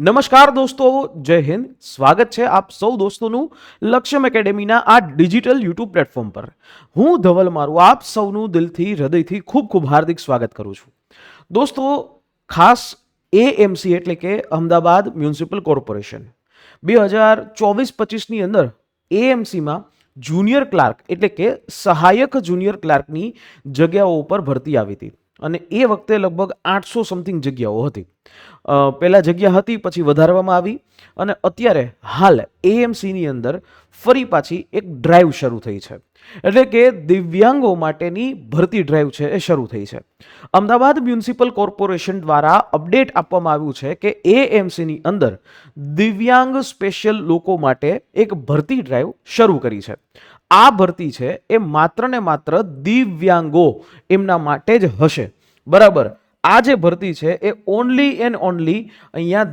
નમસ્કાર દોસ્તો, જય હિન્દ. સ્વાગત છે આપ સૌ દોસ્તોનું લક્ષ્યમ એકેડેમીના આ ડિજિટલ યુટ્યુબ પ્લેટફોર્મ પર. હું ધવલ મારું આપ સૌનું દિલથી હૃદયથી ખૂબ ખૂબ હાર્દિક સ્વાગત કરું છું. દોસ્તો, ખાસ એએમસી એટલે કે અમદાવાદ મ્યુનિસિપલ કોર્પોરેશન 2024-25ની અંદર એએમસીમાં જુનિયર ક્લાર્ક એટલે કે સહાયક જુનિયર ક્લાર્કની જગ્યાઓ ઉપર ભરતી આવી હતી અને એ વખતે લગભગ 800 સમથિંગ જગ્યાઓ હતી. પહેલાં જગ્યા હતી, પછી વધારવામાં આવી અને અત્યારે હાલ એએમસીની અંદર ફરી પાછી એક ડ્રાઈવ શરૂ થઈ છે. એટલે કે દિવ્યાંગો માટેની ભરતી ડ્રાઈવ છે એ શરૂ થઈ છે. અમદાવાદ મ્યુનિસિપલ કોર્પોરેશન દ્વારા અપડેટ આપવામાં આવ્યું છે કે એએમસીની અંદર દિવ્યાંગ સ્પેશિયલ લોકો માટે એક ભરતી ડ્રાઈવ શરૂ કરી છે. આ ભરતી છે એ માત્ર ને માત્ર દિવ્યાંગો એમના માટે જ હશે. બરાબર, આ જે ભરતી છે એ ઓનલી એન્ડ ઓનલી અહીંયા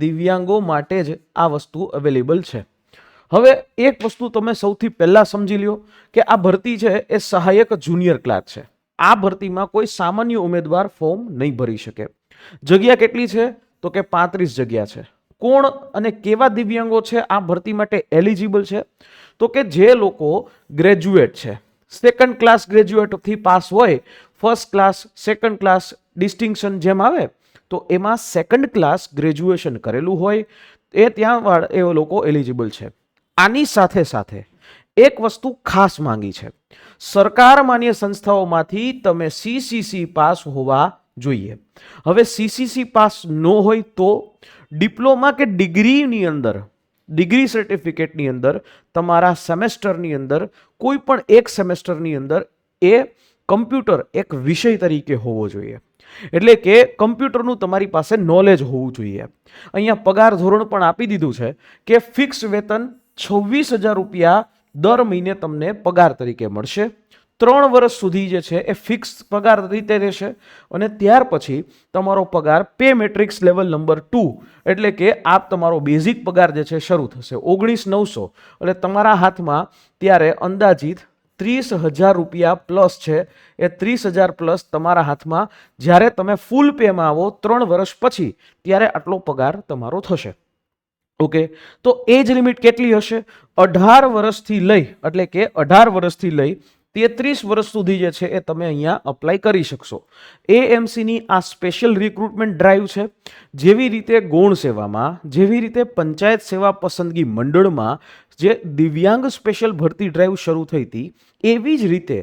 દિવ્યાંગો માટે જ આ વસ્તુ અવેલેબલ છે. હવે એક વસ્તુ તમે સૌથી પહેલા સમજી લ્યો કે આ ભરતી છે એ સહાયક જુનિયર ક્લાર્ક છે. આ ભરતીમાં કોઈ સામાન્ય ઉમેદવાર ફોર્મ નહીં ભરી શકે. જગ્યા કેટલી છે? તો કે 35 જગ્યા છે. કોણ અને કેવા દિવ્યાંગો છે આ ભરતી માટે એલિજિબલ છે? તો કે જે લોકો ગ્રેજ્યુએટ છે, સેકન્ડ ક્લાસ ગ્રેજ્યુએટથી પાસ હોય, first class, second class, distinction જેમ આવે તો એમાં સેકન્ડ ક્લાસ ગ્રેજ્યુએશન કરેલું હોય એ ત્યાં એ લોકો એલિજિબલ છે. આની સાથે સાથે એક વસ્તુ ખાસ માંગી છે, સરકાર માન્ય સંસ્થાઓમાંથી તમે સીસીસી પાસ હોવા જોઈએ. હવે સીસીસી પાસ ન હોય તો ડિપ્લોમા કે ડિગ્રીની અંદર, ડિગ્રી સર્ટિફિકેટની અંદર તમારા સેમેસ્ટરની અંદર કોઈ પણ એક સેમેસ્ટરની અંદર એ કમ્પ્યુટર એક વિષય તરીકે હોવો જોઈએ. એટલે કે કમ્પ્યુટરનું તમારી પાસે નોલેજ હોવું જોઈએ. અહીંયા પગાર ધોરણ પણ આપી દીધું છે કે ફિક્સ વેતન 26,000 રૂપિયા દર મહિને તમને પગાર તરીકે મળશે. 3 વર્ષ સુધી જે છે એ ફિક્સ પગાર રીતે રહેશે અને ત્યાર પછી તમારો પગાર પે મેટ્રિક્સ લેવલ નંબર 2 એટલે કે આપ તમારો બેઝિક પગાર જે છે શરૂ થશે 19,900. એટલે તમારા હાથમાં ત્યારે અંદાજિત 30,000 રૂપિયા પ્લસ છે એ 30,000 પ્લસ તમારા હાથમાં જ્યારે તમે ફૂલ પેમાં આવો 3 વર્ષ પછી ત્યારે આટલો પગાર તમારો થશે. ઓકે, તો એજ લિમિટ કેટલી હશે? 18 વર્ષથી લઈ એટલે કે 18 વર્ષથી લઈ 33 વર્ષ સુધી જે છે એ તમે અહીંયા અપ્લાય કરી શકશો. એએમસીની આ સ્પેશિયલ રિક્રુટમેન્ટ ડ્રાઈવ છે. જેવી રીતે ગૌણ સેવામાં, જેવી રીતે પંચાયત સેવા પસંદગી મંડળમાં જે દિવ્યાંગ સ્પેશિયલ ભરતી ડ્રાઈવ શરૂ થઈ હતી, એવી જ રીતે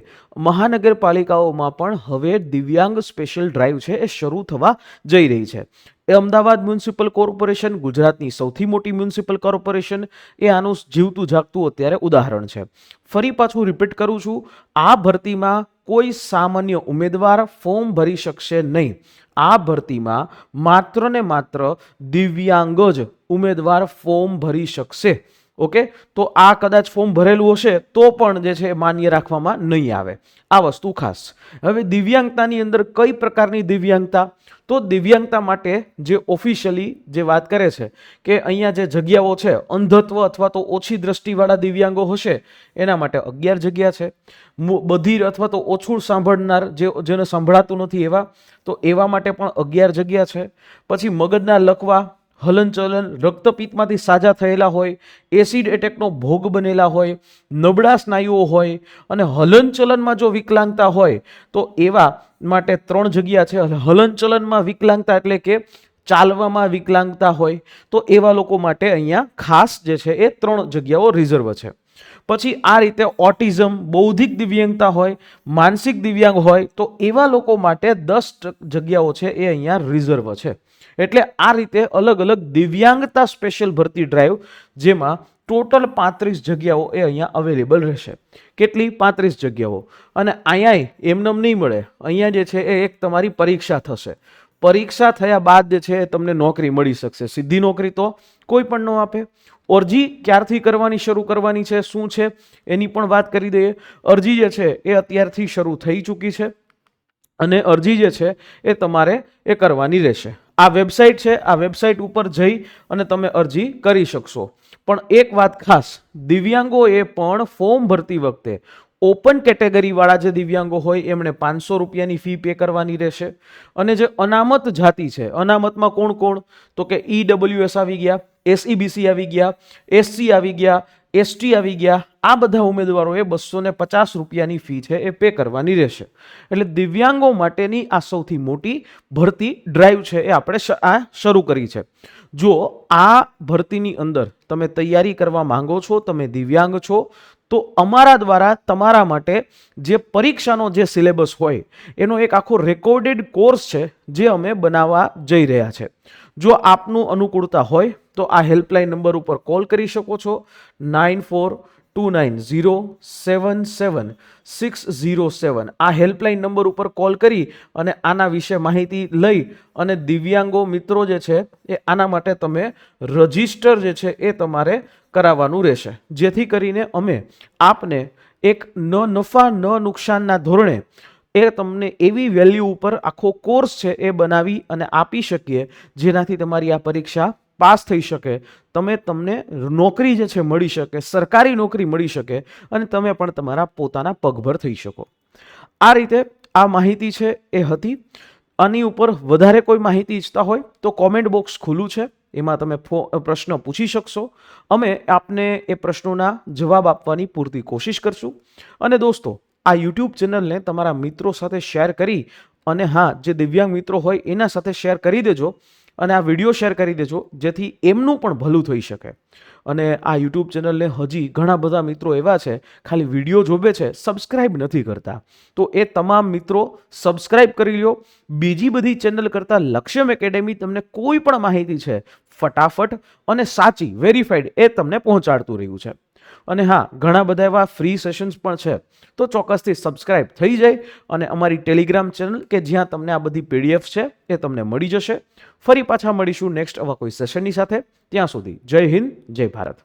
મહાનગરપાલિકાઓમાં પણ હવે દિવ્યાંગ સ્પેશિયલ ડ્રાઈવ છે એ શરૂ થવા જઈ રહી છે. એ અમદાવાદ મ્યુનિસિપલ કોર્પોરેશન ગુજરાતની સૌથી મોટી મ્યુનિસિપલ કોર્પોરેશન એ આનું જીવતું જાગતું અત્યારે ઉદાહરણ છે. ફરી પાછું રિપીટ કરું છું, આ ભરતીમાં કોઈ સામાન્ય ઉમેદવાર ફોર્મ ભરી શકશે નહીં. આ ભરતીમાં માત્ર ને માત્ર દિવ્યાંગ જ ઉમેદવાર ફોર્મ ભરી શકશે. ઓકે, તો આ કદાચ ફોર્મ ભરેલું હશે તો પણ જે છે માન્ય રાખવામાં નહીં આવે. આ વસ્તુ ખાસ. હવે દિવ્યાંગતાની અંદર કઈ પ્રકારની દિવ્યાંગતા? તો દિવ્યાંગતા માટે જે ઓફિશિયલી જે વાત કરે છે કે અહીંયા જે જગ્યાઓ છે, અંધત્વ અથવા તો ઓછી દ્રષ્ટિવાળા દિવ્યાંગો હશે એના માટે 11 જગ્યા છે. બધિર અથવા તો ઓછું સાંભળનાર, જેને સંભળાતું નથી એવા, તો એવા માટે પણ 11 જગ્યા છે. પછી મગજના લકવા, હલનચલન, રક્તપિત્તમાંથી સાજા થયેલા હોય, એસિડ એટેકનો ભોગ બનેલા હોય, નબળા સ્નાયુઓ હોય અને હલનચલનમાં જો વિકલાંગતા હોય તો એવા માટે 3 જગ્યા છે. હલનચલનમાં વિકલાંગતા એટલે કે ચાલવામાં વિકલાંગતા હોય તો એવા લોકો માટે અહીંયા ખાસ જે છે એ 3 જગ્યાઓ રિઝર્વ છે. પછી આ રીતે ઓટિઝમ, બૌદ્ધિક દિવ્યાંગતા હોય, માનસિક દિવ્યાંગ હોય તો એવા લોકો માટે 10 જગ્યાઓ છે એ અહીંયા રિઝર્વ છે. એટલે આ રીતે અલગ અલગ દિવ્યાંગતા સ્પેશિયલ ભરતી ડ્રાઈવ, જેમાં ટોટલ 35 જગ્યાઓ એ અહીંયા અવેલેબલ રહેશે. કેટલી? 35 જગ્યાઓ. અને અહીંયા એમનેમ નહીં મળે. અહીંયા જે છે એ એક તમારી પરીક્ષા થશે. પરીક્ષા થયા બાદ જે છે એ તમને નોકરી મળી શકશે. સીધી નોકરી તો કોઈ પણ ન આપે. અરજી ક્યારથી કરવાની શરૂ કરવાની છે, શું છે એની પણ વાત કરી દઈએ. અરજી જે છે એ અત્યારથી શરૂ થઈ ચૂકી છે અને અરજી જે છે એ તમારે એ કરવાની રહેશે. આ વેબસાઇટ છે, આ વેબસાઇટ ઉપર જઈ અને તમે અરજી કરી શકશો. પણ એક વાત ખાસ, દિવ્યાંગોએ પણ ફોર્મ ભરતી વખતે ઓપન કેટેગરીવાળા જે દિવ્યાંગો હોય એમણે 500 રૂપિયાની ફી પે કરવાની રહેશે. અને જે અનામત જાતિ છે, અનામતમાં કોણ કોણ, તો કે EWS આવી ગયા, SEBC આવી ગયા, SC આવી ગયા, ST આવી ગયા. આ બધા ઉમેદવારોએ 250 રૂપિયાની ફી છે એ પે કરવાની રહેશે. એટલે દિવ્યાંગો માટેની આ સૌથી મોટી ભરતી ડ્રાઈવ છે એ આપણે આ શરૂ કરી છે. જો આ ભરતીની અંદર તમે તૈયારી કરવા માંગો છો, તમે દિવ્યાંગ છો, તો અમારા દ્વારા તમારા માટે જે પરીક્ષાનો જે સિલેબસ હોય એનો એક આખો રેકોર્ડેડ કોર્સ છે જે અમે બનાવવા જઈ રહ્યા છે. જો આપનું અનુકૂળતા હોય તો આ હેલ્પલાઇન નંબર ઉપર કોલ કરી શકો છો, 9429077607. આ હેલ્પલાઇન નંબર ઉપર કોલ કરી અને આના વિશે માહિતી લઈ અને દિવ્યાંગો મિત્રો જે છે એ આના માટે તમે રજિસ્ટર જે છે એ તમારે કરાવવાનું રહેશે, જેથી કરીને અમે આપને એક ન નફા ન નુકસાનના ધોરણે એ તમને એવી વેલ્યુ ઉપર આખો કોર્સ છે એ બનાવી અને આપી શકીએ જેનાથી તમારી આ પરીક્ષા પાસ થઈ શકે, તમને નોકરી જે છે મળી શકે, સરકારી નોકરી મળી શકે અને તમે પણ તમારા પોતાના પગભર થઈ શકો. આ રીતે આ માહિતી છે એ હતી. આની ઉપર વધારે કોઈ માહિતી ઈચ્છતા હોય તો કોમેન્ટ બોક્સ ખુલ્લું છે, એમાં તમે પ્રશ્ન પૂછી શકશો. અમે આપને એ પ્રશ્નોના જવાબ આપવાની પૂરતી કોશિશ કરશું. અને દોસ્તો, આ યુટ્યુબ ચેનલને તમારા મિત્રો સાથે શેર કરી અને હા, જે દિવ્યાંગ મિત્રો હોય એના સાથે શેર કરી દેજો અને આ વિડીયો શેર કરી દેજો, જેથી એમનું પણ ભલું થઈ શકે. અને આ યુટ્યુબ ચેનલને હજી ઘણા બધા મિત્રો એવા છે ખાલી વિડીયો જોવે છે, સબસ્ક્રાઇબ નથી કરતા. તો એ તમામ મિત્રો સબસ્ક્રાઇબ કરી લો. બીજી બધી ચેનલ કરતાં લક્ષ્યમ એકેડેમી તમને કોઈ પણ માહિતી છે ફટાફટ અને સાચી વેરીફાઈડ એ તમને પહોંચાડતું રહ્યું છે. અને હા, ઘણા બધા એવા ફ્રી સેશન્સ પણ છે, તો ચોક્કસથી સબસ્ક્રાઇબ થઈ જાય અને અમારી ટેલિગ્રામ ચેનલ કે જ્યાં તમને આ બધી PDF છે એ તમને મળી જશે. ફરી પાછા મળીશું નેક્સ્ટ આવા કોઈ સેશનની સાથે. ત્યાં સુધી જય હિન્દ, જય ભારત.